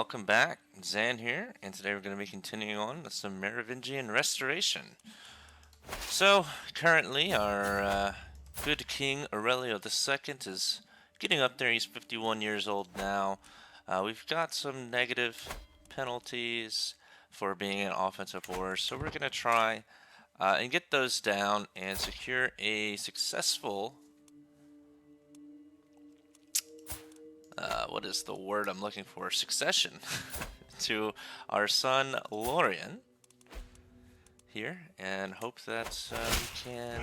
welcome back. Zan here, and today we're going to be continuing on with some Merovingian restoration. So, currently, our good King Aurelio II is getting up there. He's 51 years old now. We've got some negative penalties for being an offensive war, so we're going to try and get those down and secure a successful what is the word I'm looking for? Succession to our son Lorien here, and hope that we can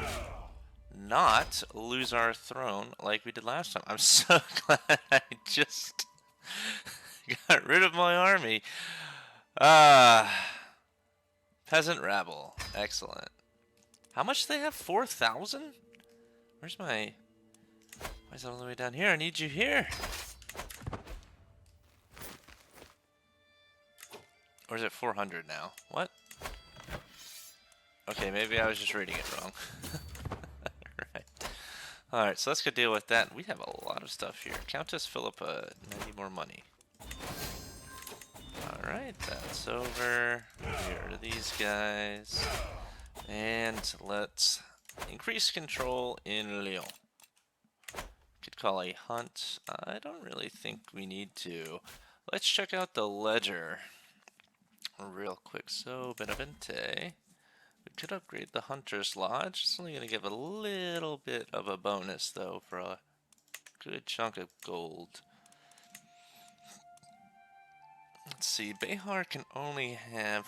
not lose our throne like we did last time. I'm so glad I just got rid of my army. Peasant rabble. Excellent. How much do they have? 4,000? Where's my... Why is that all the way down here? I need you here. Or is it 400 now? What? Okay, maybe I was just reading it wrong. Right. Alright, so let's go deal with that. We have a lot of stuff here. Countess Philippa, 90 more money. Alright, that's over. Get rid of these guys. And let's increase control in Lyon. Could call a hunt. I don't really think we need to. Let's check out the ledger real quick. So, Benavente. We could upgrade the Hunter's Lodge. It's only going to give a little bit of a bonus, though, for a good chunk of gold. Let's see. Behar can only have...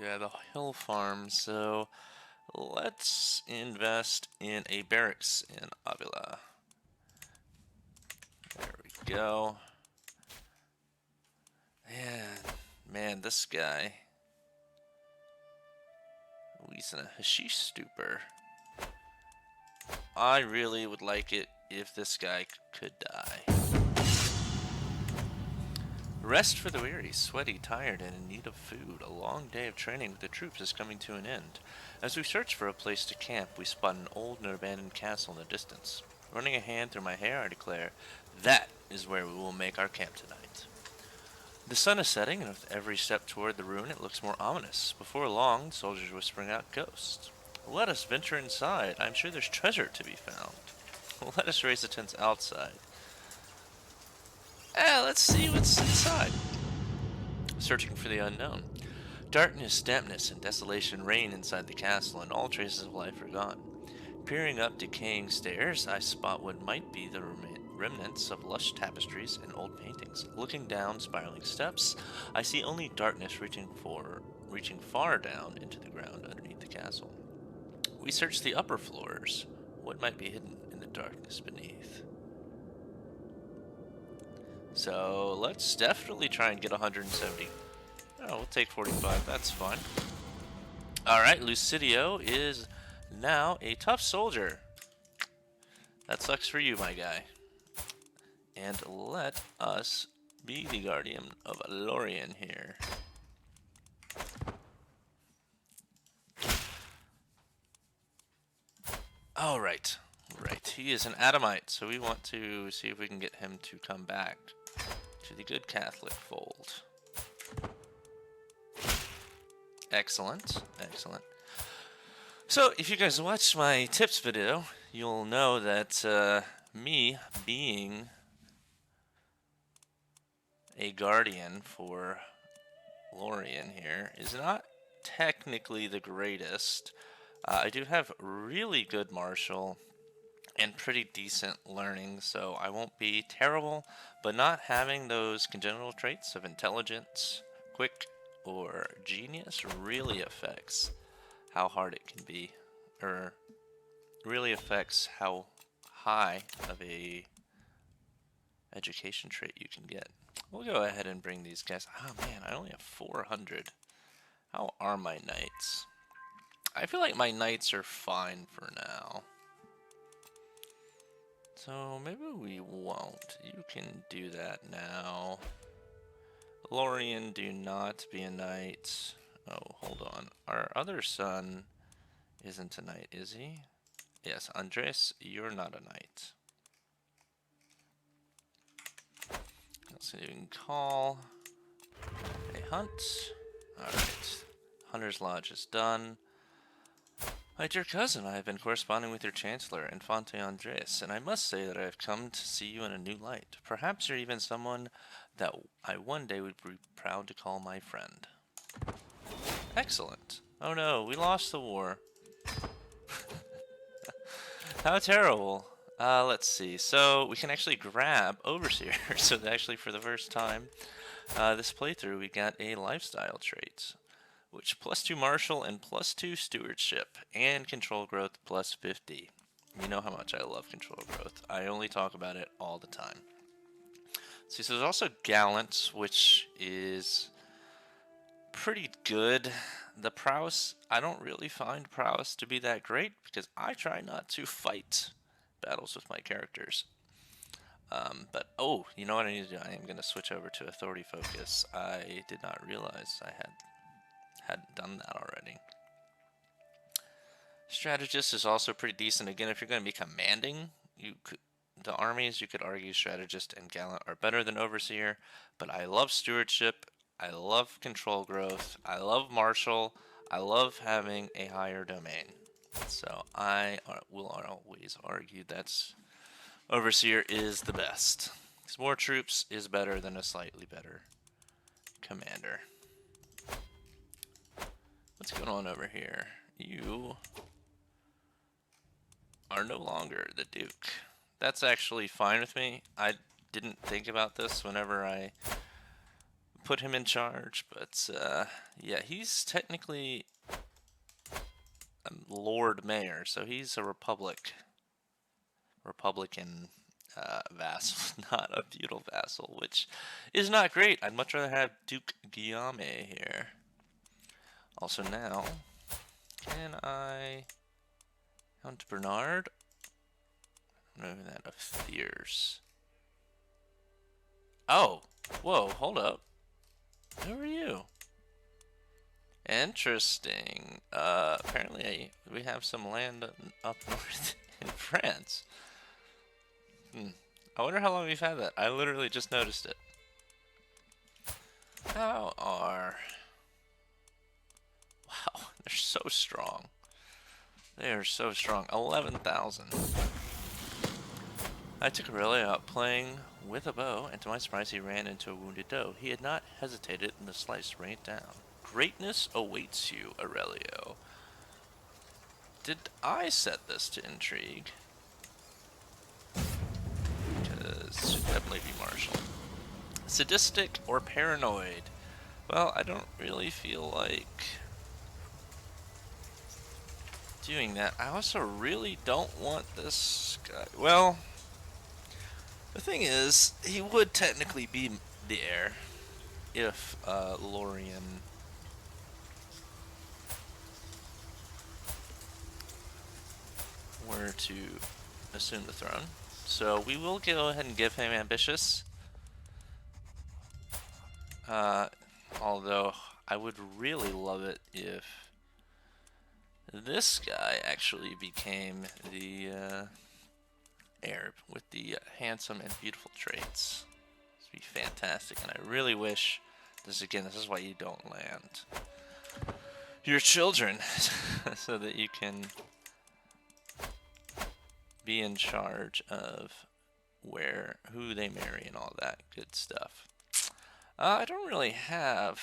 Yeah, the hill farm, so let's invest in a barracks in Avila. There we go. And, man, this guy... He's in a hashish stupor. I really would like it if this guy could die. Rest for the weary, sweaty, tired, and in need of food. A long day of training with the troops is coming to an end. As we search for a place to camp, we spot an old and abandoned castle in the distance. Running a hand through my hair, I declare, that is where we will make our camp tonight. The sun is setting, and with every step toward the ruin, it looks more ominous. Before long, soldiers whispering out ghosts. Let us venture inside. I'm sure there's treasure to be found. Let us raise the tents outside. Let's see what's inside. Searching for the unknown. Darkness, dampness, and desolation reign inside the castle, and all traces of life are gone. Peering up decaying stairs, I spot what might be the remnants of lush tapestries and old paintings. Looking down spiraling steps, I see only darkness reaching far down into the ground underneath the castle. We search the upper floors. What might be hidden in the darkness beneath? So let's definitely try and get 170. Oh, we'll take 45. That's fine. Alright, Lucidio is now a tough soldier. That sucks for you, my guy. And let us be the guardian of Lorien here. Oh, right. He is an Adamite, so we want to see if we can get him to come back to the good Catholic fold. Excellent. So, if you guys watched my tips video, you'll know that me being a guardian for Lorien here is not technically the greatest. I do have really good martial and pretty decent learning, so I won't be terrible, but not having those congenital traits of intelligence, quick, or genius really affects how hard it can be, or really affects how high of a education trait you can get. We'll go ahead and bring these guys. Oh man, I only have 400. How are my knights? I feel like my knights are fine for now. So maybe we won't. You can do that now. Lorien, do not be a knight. Oh, hold on. Our other son isn't a knight, is he? Yes, Andres, you're not a knight. So you can call a hunt. Alright. Hunter's Lodge is done. My dear cousin, I have been corresponding with your Chancellor, Infante Andres, and I must say that I have come to see you in a new light. Perhaps you're even someone that I one day would be proud to call my friend. Excellent. Oh no, we lost the war. How terrible. Let's see. So we can actually grab Overseer. So actually for the first time this playthrough we got a lifestyle trait. Which +2 martial and +2 stewardship and control growth +50. You know how much I love control growth. I only talk about it all the time. See, so there's also gallant, which is pretty good. The prowess, I don't really find prowess to be that great because I try not to fight battles with my characters. But oh, you know what I need to do? I am going to switch over to authority focus. I did not realize I hadn't done that already. Strategist is also pretty decent. Again, if you're going to be commanding, the armies, you could argue strategist and gallant are better than overseer. But I love stewardship. I love control growth. I love martial. I love having a higher domain. So I will always argue that's overseer is the best. Because more troops is better than a slightly better commander. What's going on over here? You are no longer the Duke. That's actually fine with me. I didn't think about this whenever I put him in charge, but yeah, he's technically a Lord Mayor, so he's a Republican vassal, not a feudal vassal, which is not great. I'd much rather have Duke Guillaume here. Also now, can I Count Bernard? I don't know that of Fierce. Oh, whoa, hold up. Who are you? Interesting. Apparently we have some land up north in France. I wonder how long we've had that. I literally just noticed it. How are... Wow, they're so strong. They are so strong. 11,000. I took Aurelia out playing with a bow, and to my surprise he ran into a wounded doe. He had not hesitated in the slice to bring it down. Greatness awaits you, Aurelio. Did I set this to intrigue? Because it should definitely be martial. Sadistic or paranoid? Well, I don't really feel like doing that. I also really don't want this guy. Well, the thing is, he would technically be the heir if Lorien were to assume the throne. So we will go ahead and give him ambitious. Although I would really love it if this guy actually became the heir with the handsome and beautiful traits. This would be fantastic, and I really wish this is why you don't land your children so that you can be in charge of who they marry and all that good stuff. I don't really have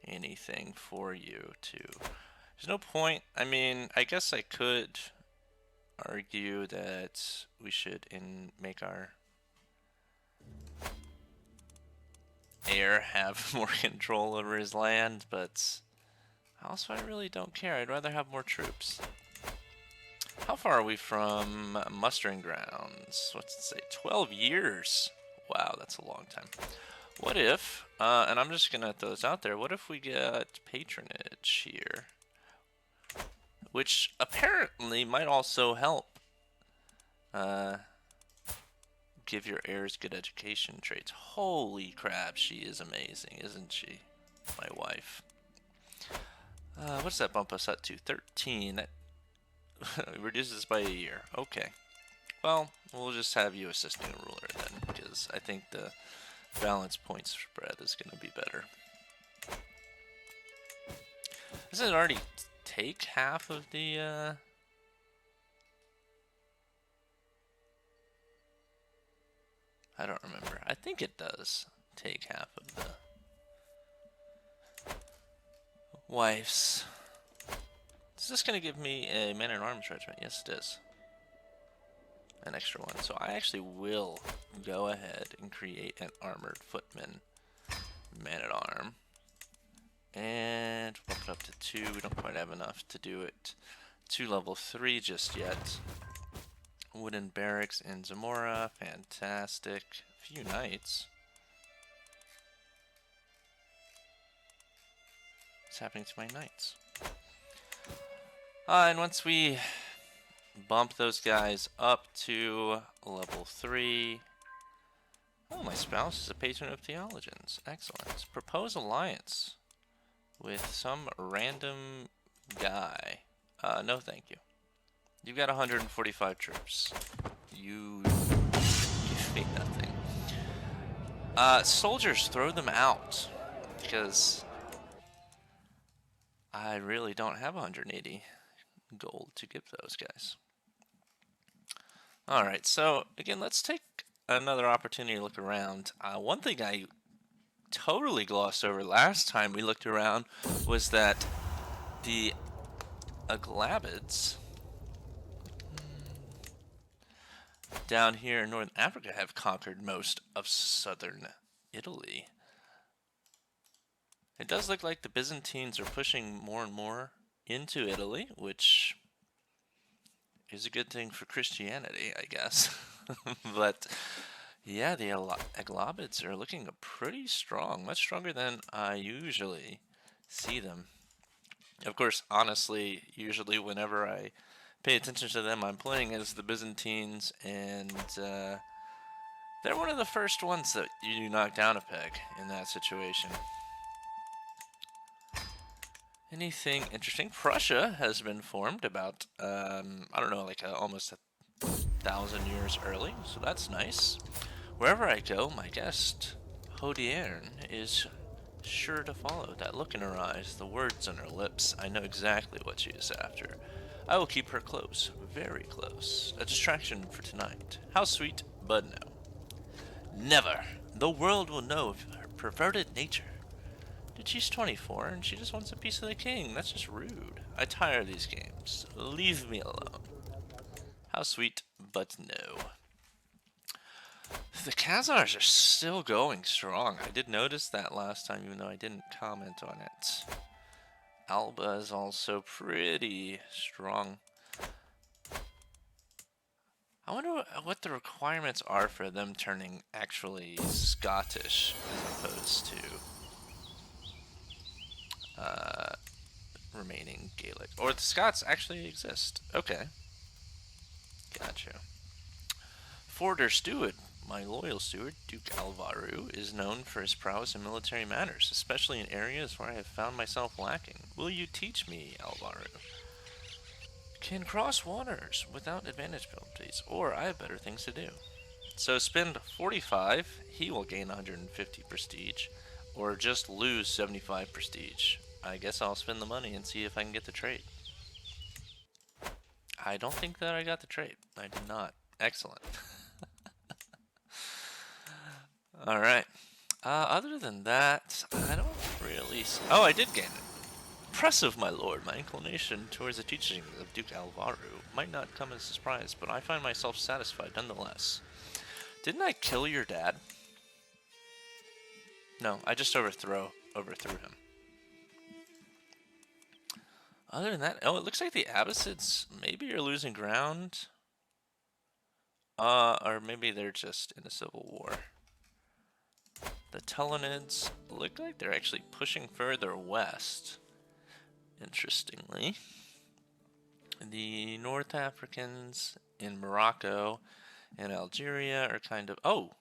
anything for you to. There's no point. I mean, I guess I could argue that we should make our heir have more control over his land, but also I really don't care. I'd rather have more troops. How far are we from mustering grounds? What's it say? 12 years. Wow, that's a long time. What if, and I'm just gonna throw this out there, what if we get patronage here? Which apparently might also help give your heirs good education traits. Holy crap, she is amazing, isn't she? My wife. What does that bump us up to? 13. That reduces by a year. Okay. Well, we'll just have you assisting a ruler then, because I think the balance point spread is going to be better. Doesn't it already take half of the, I don't remember. I think it does take half of the wives. Is this going to give me a man-at-arms regiment? Yes, it is. An extra one. So I actually will go ahead and create an armored footman man-at-arm. And bump it up to 2. We don't quite have enough to do it to level 3 just yet. Wooden barracks in Zamora. Fantastic. Few knights. What's happening to my knights? And once we bump those guys up to level 3. Oh, my spouse is a patron of theologians. Excellent. Propose alliance with some random guy. No thank you. You've got 145 troops. You mean nothing. Soldiers, throw them out. Because I really don't have 180 gold to give those guys. Alright, so again, let's take another opportunity to look around. One thing I totally glossed over last time we looked around was that the Aghlabids down here in northern Africa have conquered most of southern Italy. It does look like the Byzantines are pushing more and more into Italy, which is a good thing for Christianity, I guess. But yeah, the Aghlabids are looking pretty strong, much stronger than I usually see them. Of course, honestly, usually whenever I pay attention to them, I'm playing as the Byzantines, and they're one of the first ones that you knock down a peg in that situation. Anything interesting? Prussia has been formed about, I don't know, like almost 1,000 years early, so that's nice. Wherever I go, my guest, Hodierne, is sure to follow. That look in her eyes, the words on her lips, I know exactly what she is after. I will keep her close, very close. A distraction for tonight. How sweet, but no. Never. The world will know of her perverted nature. Dude, she's 24 and she just wants a piece of the king. That's just rude. I tire of these games. Leave me alone. How sweet, but no. The Khazars are still going strong. I did notice that last time, even though I didn't comment on it. Alba is also pretty strong. I wonder what the requirements are for them turning actually Scottish as opposed to remaining Gaelic. Or the Scots actually exist. Okay. Gotcha. Forder Steward, my loyal steward, Duke Alvaru, is known for his prowess in military matters, especially in areas where I have found myself lacking. Will you teach me, Alvaru? Can cross waters without advantage penalties, or I have better things to do. So spend 45, he will gain 150 prestige, or just lose 75 prestige. I guess I'll spend the money and see if I can get the trait. I don't think that I got the trait. I did not. Excellent. Alright. Other than that, I don't really... Oh, I did gain it. Impressive, my lord. My inclination towards the teaching of Duke Alvaru might not come as a surprise, but I find myself satisfied nonetheless. Didn't I kill your dad? No, I just overthrew him. Other than that, oh, it looks like the Abbasids maybe are losing ground. Or maybe they're just in a civil war. The Telenids look like they're actually pushing further west. Interestingly. The North Africans in Morocco and Algeria are kind of... Oh!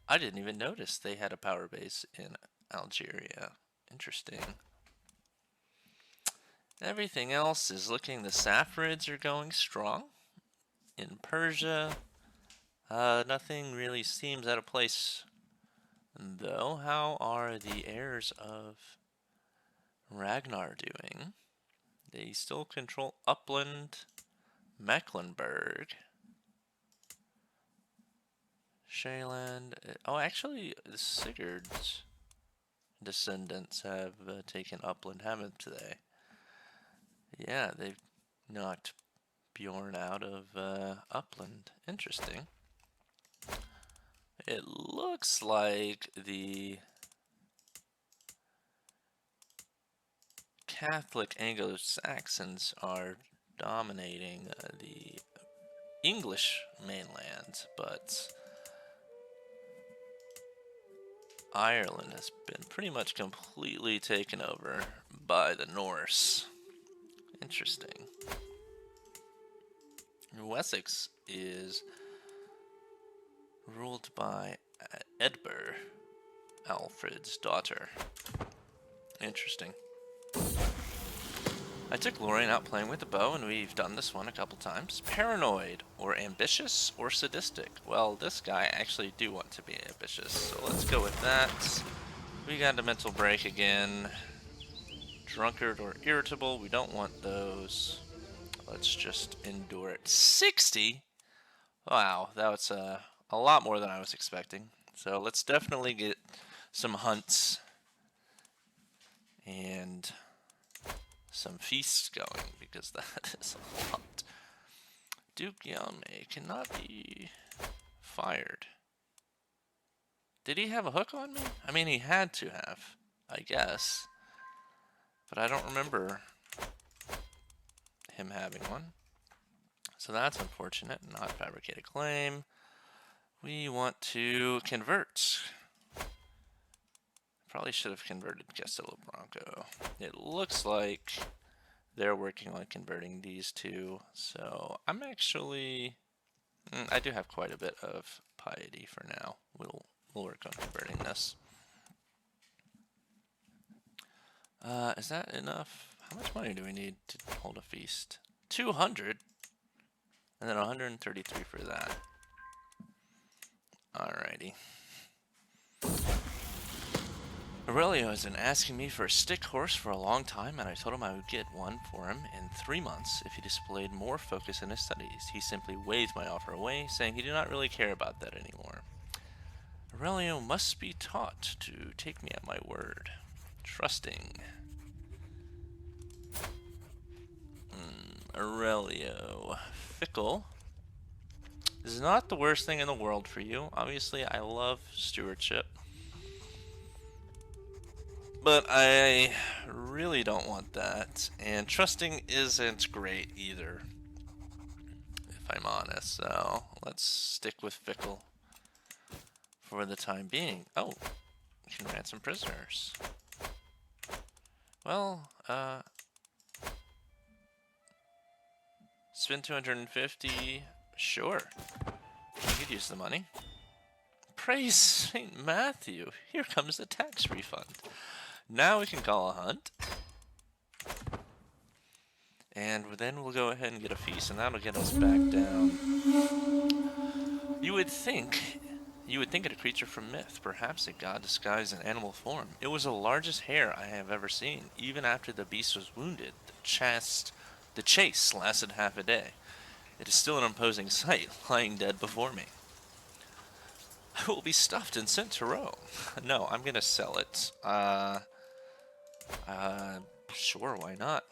I didn't even notice they had a power base in Algeria. Interesting. Everything else is looking... The Saffarids are going strong. In Persia, nothing really seems out of place Though, how are the heirs of Ragnar doing? They still control Upland, Mecklenburg, Shealand. Oh, actually, the Sigurd's descendants have taken Upland, haven't they? Yeah, they've knocked Bjorn out of Upland. Interesting. It looks like the Catholic Anglo-Saxons are dominating the English mainland, but Ireland has been pretty much completely taken over by the Norse. Interesting. Wessex is ruled by Edbur, Alfred's daughter. Interesting. I took Lorien out playing with the bow, and we've done this one a couple times. Paranoid, or ambitious, or sadistic. Well, this guy actually do want to be ambitious, so let's go with that. We got a mental break again. Drunkard or irritable, we don't want those. Let's just endure it. 60? Wow, that was a lot more than I was expecting. So let's definitely get some hunts and some feasts going, because that is a lot. Duke Yame cannot be fired. Did he have a hook on me? I mean, he had to have, I guess. But I don't remember him having one. So that's unfortunate. Not fabricate a claim. We want to convert. Probably should have converted Castillo Bronco. It looks like they're working on converting these two, so I'm actually... I do have quite a bit of piety for now. We'll work on converting this. Is that enough? How much money do we need to hold a feast? 200? And then 133 for that. Alrighty. Aurelio has been asking me for a stick horse for a long time, and I told him I would get one for him in 3 months if he displayed more focus in his studies. He simply waved my offer away, saying he did not really care about that anymore. Aurelio must be taught to take me at my word. Trusting. Aurelio. Fickle. This is not the worst thing in the world for you. Obviously, I love stewardship. But I really don't want that. And trusting isn't great either, if I'm honest. So let's stick with fickle for the time being. Oh, we can ransom prisoners. Well, spend 250. Sure. I could use the money. Praise St. Matthew. Here comes the tax refund. Now we can call a hunt. And then we'll go ahead and get a feast, and that'll get us back down. You would think it a creature from myth, perhaps a god disguised in animal form. It was the largest hare I have ever seen. Even after the beast was wounded, the chase lasted half a day. It is still an imposing sight, lying dead before me. I will be stuffed and sent to Rome. No, I'm gonna sell it. Sure, why not?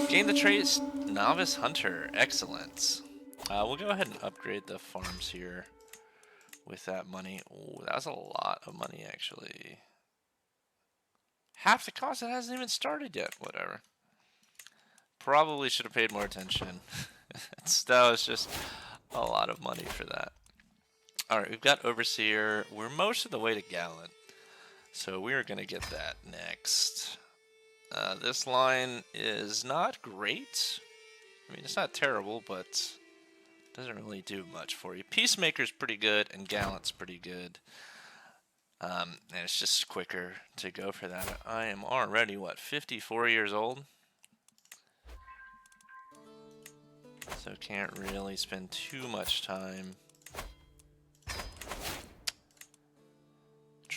Gain the trait Novice Hunter. Excellent. We'll go ahead and upgrade the farms here with that money. Oh, that was a lot of money, actually. Half the cost, it hasn't even started yet. Whatever. Probably should have paid more attention. That was just a lot of money for that. Alright, we've got Overseer. We're most of the way to Gallant. So we're going to get that next. This line is not great. I mean, it's not terrible, but doesn't really do much for you. Peacemaker's pretty good, and Gallant's pretty good. And it's just quicker to go for that. I am already, 54 years old? So can't really spend too much time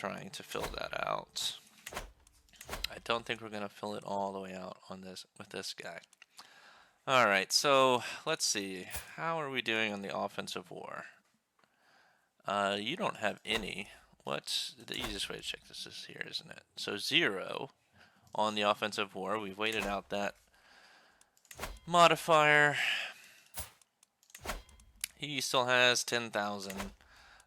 trying to fill that out. I don't think we're going to fill it all the way out on this with this guy. All right, so let's see. How are we doing on the offensive war? You don't have any. What's the easiest way to check this is here, isn't it? So 0 on the offensive war. We've waited out that modifier. He still has 10,000,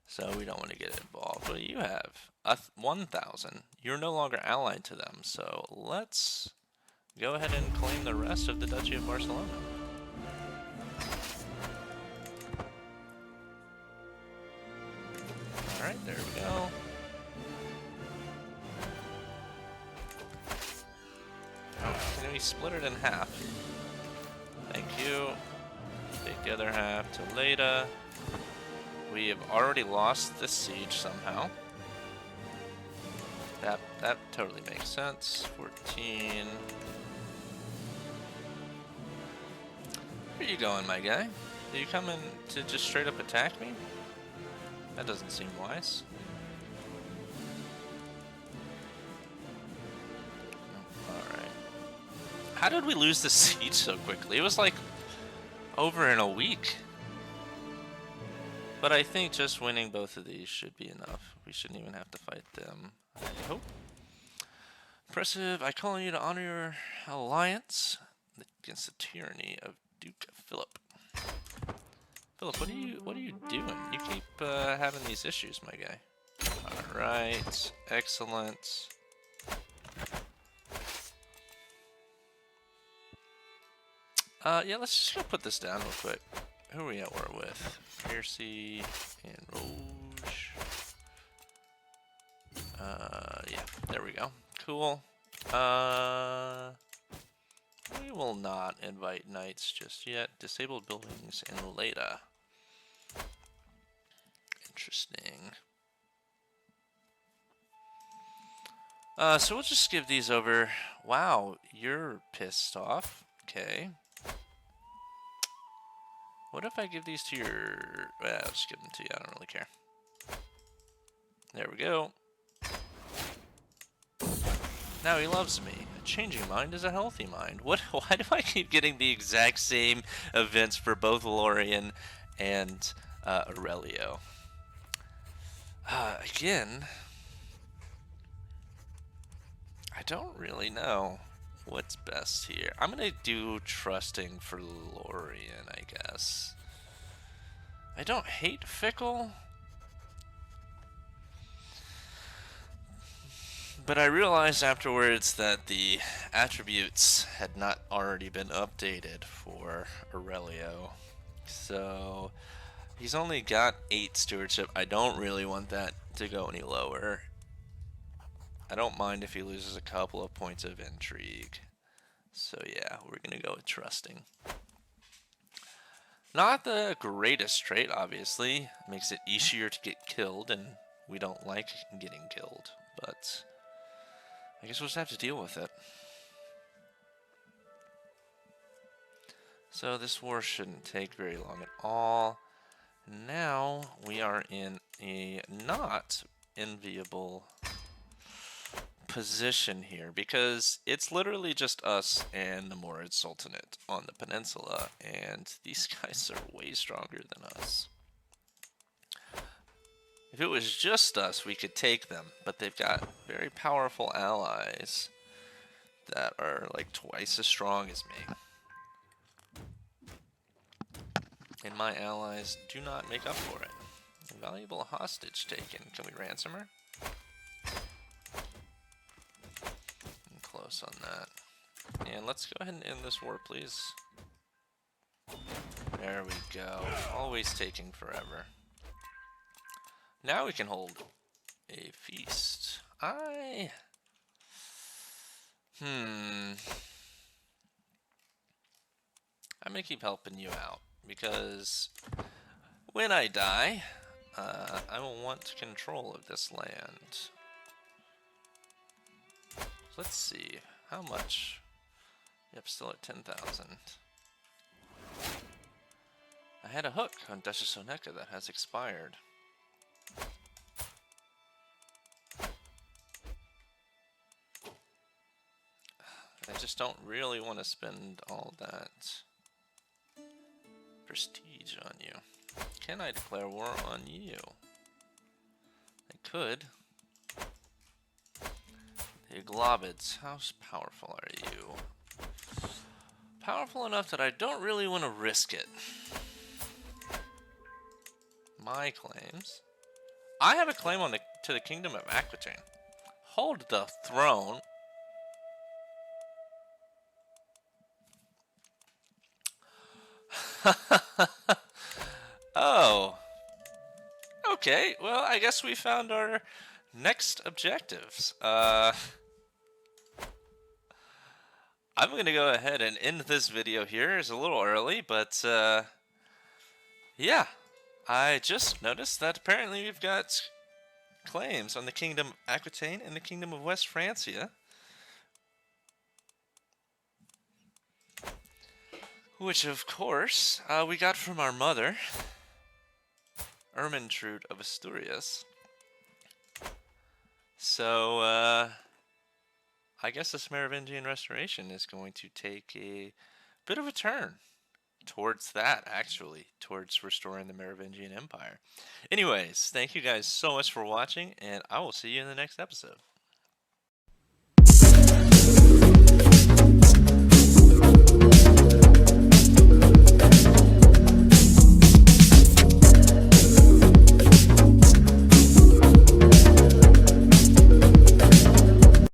so we don't want to get involved. But you have 1,000. You're no longer allied to them, so let's go ahead and claim the rest of the Duchy of Barcelona. Alright, there we go. Can we split it in half? Thank you. Take the other half to Leda. We have already lost this siege somehow. That totally makes sense. 14. Where are you going, my guy? Are you coming to just straight up attack me? That doesn't seem wise. Alright. How did we lose the siege so quickly? It was like over in a week. But I think just winning both of these should be enough. We shouldn't even have to fight them, I hope. Impressive. I call on you to honor your alliance against the tyranny of Duke Philip. Philip, what are you doing? You keep having these issues, my guy. All right, excellent. Yeah, let's just go put this down real quick. Who are we at war with? Piercy and Rouge. Yeah, there we go. Cool. We will not invite knights just yet. Disabled buildings in Leda. Interesting. So we'll just give these over. Wow, you're pissed off. Okay. What if I give these to your... Well, I'll just give them to you. I don't really care. There we go. Now he loves me. A changing mind is a healthy mind. What? Why do I keep getting the exact same events for both Lorien and Aurelio? Again, I don't really know what's best here. I'm gonna do trusting for Lorien, I guess. I don't hate fickle, but I realized afterwards that the attributes had not already been updated for Aurelio. So he's only got 8 stewardship. I don't really want that to go any lower. I don't mind if he loses a couple of points of intrigue. So yeah, we're gonna go with trusting. Not the greatest trait, obviously. Makes it easier to get killed, and we don't like getting killed. But I guess we'll just have to deal with it. So this war shouldn't take very long at all. Now we are in a not enviable position here, because it's literally just us and the Morid Sultanate on the peninsula, and these guys are way stronger than us. If it was just us, we could take them, but they've got very powerful allies that are like twice as strong as me. And my allies do not make up for it. Valuable hostage taken. Can we ransom her? I'm close on that. And let's go ahead and end this war, please. There we go. Always taking forever. Now we can hold a feast. I I'm gonna keep helping you out, because when I die, I will want control of this land. Let's see, how much? Yep, still at 10,000. I had a hook on Duchess Oneka that has expired. just don't really want to spend all that prestige on you. Can I declare war on you? I could. The Aglobids, how powerful are you? Powerful enough that I don't really want to risk it. My claims. I have a claim on to the Kingdom of Aquitaine. Hold the throne. Oh. Okay, well, I guess we found our next objectives. I'm going to go ahead and end this video here. It's a little early, but yeah. I just noticed that apparently we've got claims on the Kingdom of Aquitaine and the Kingdom of West Francia. Which, of course, we got from our mother, Ermentrude of Asturias. So, I guess this Merovingian restoration is going to take a bit of a turn towards that, actually, towards restoring the Merovingian Empire. Anyways, thank you guys so much for watching, and I will see you in the next episode.